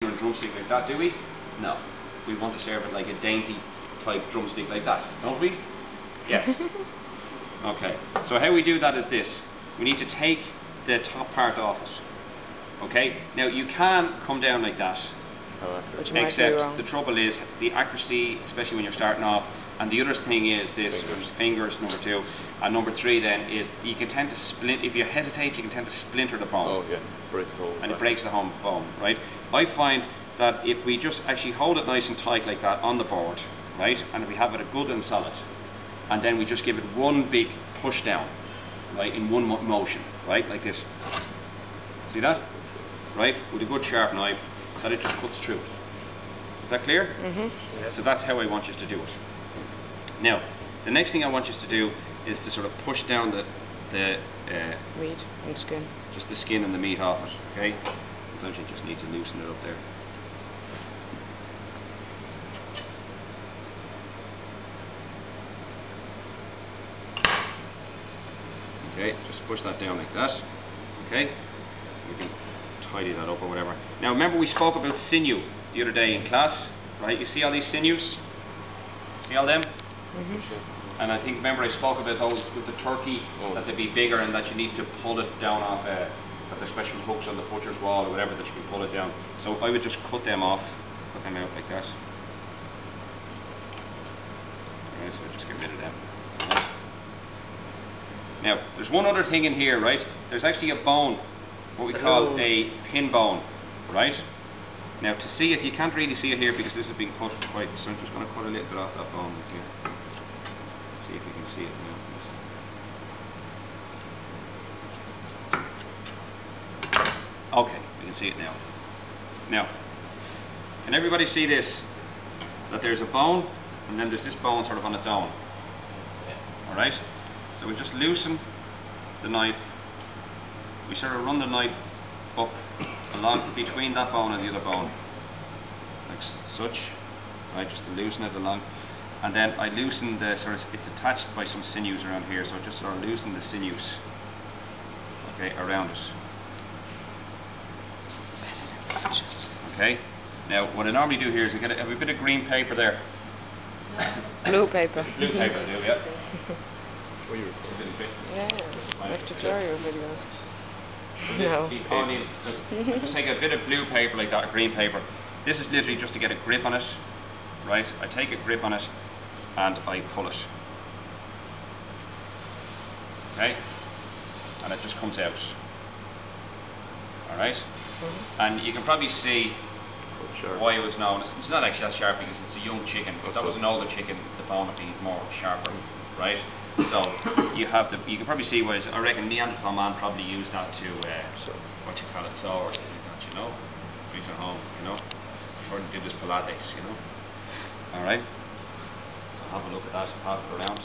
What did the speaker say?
a drumstick like that, do we? No. We want to serve it like a dainty type drumstick like that, don't we? Yes. Okay, so how we do that is this. We need to take the top part off it. Okay, now you can come down like that, except the trouble is the accuracy, especially when you're starting off. And the other thing is this, fingers, number 2, and number 3 then is you can tend to split, if you hesitate you can tend to splinter the bone. Oh yeah, breaks the whole and it breaks the whole bone, right? I find that if we just actually hold it nice and tight like that on the board, right, and if we have it good and solid, and then we just give it one big push down, right, in one motion, right, like this. See that? Right? With a good sharp knife, that it just cuts through. Is that clear? Yeah. So that's how I want you to do it. Now, the next thing I want you to do is to sort of push down the meat and skin. Just the skin and the meat off it, okay? Sometimes you just need to loosen it up there. Okay, just push that down like that. Okay? We can tidy that up or whatever. Now remember we spoke about sinew the other day in class, right? You see all these sinews? See all them? And I think, remember I spoke about those with the turkey, that they'd be bigger and that you need to pull it down off, that there's special hooks on the butcher's wall or whatever that you can pull it down. So I would just cut them off, cut them out like that. Alright, so just get rid of them. Right. Now, there's one other thing in here, right? There's actually a bone, what we call a pin bone, right? Now to see it, you can't really see it here because this has been cut quite, so I'm just going to cut a little bit off that bone here. See if you can see it now. Okay, we can see it now. Now, can everybody see this? That there's a bone, and then there's this bone sort of on its own. Alright? So we just loosen the knife. We sort of run the knife up along between that bone and the other bone, like such, right, just to loosen it along. And then I loosen the sort of, it's attached by some sinews around here, so I just sort of loosen the sinews, okay, around it. Okay, now what I normally do here is I have a bit of green paper there. Blue paper. Blue paper, I do, yeah. Yeah, like tutorial videos. No. Just take a bit of blue paper like that, or green paper. This is literally just to get a grip on it, right? I take a grip on it and I pull it. Okay? And it just comes out. Alright? And you can probably see why it was known. It's not actually that sharp because it's a young chicken. If that was an older chicken, the bone would be more sharper, right? So you can probably see why. I reckon Neanderthal man probably used that to what you call it, saw or something like that, you know, reach at home, you know, or did this Pilates, you know. All right. So have a look at that, pass it around.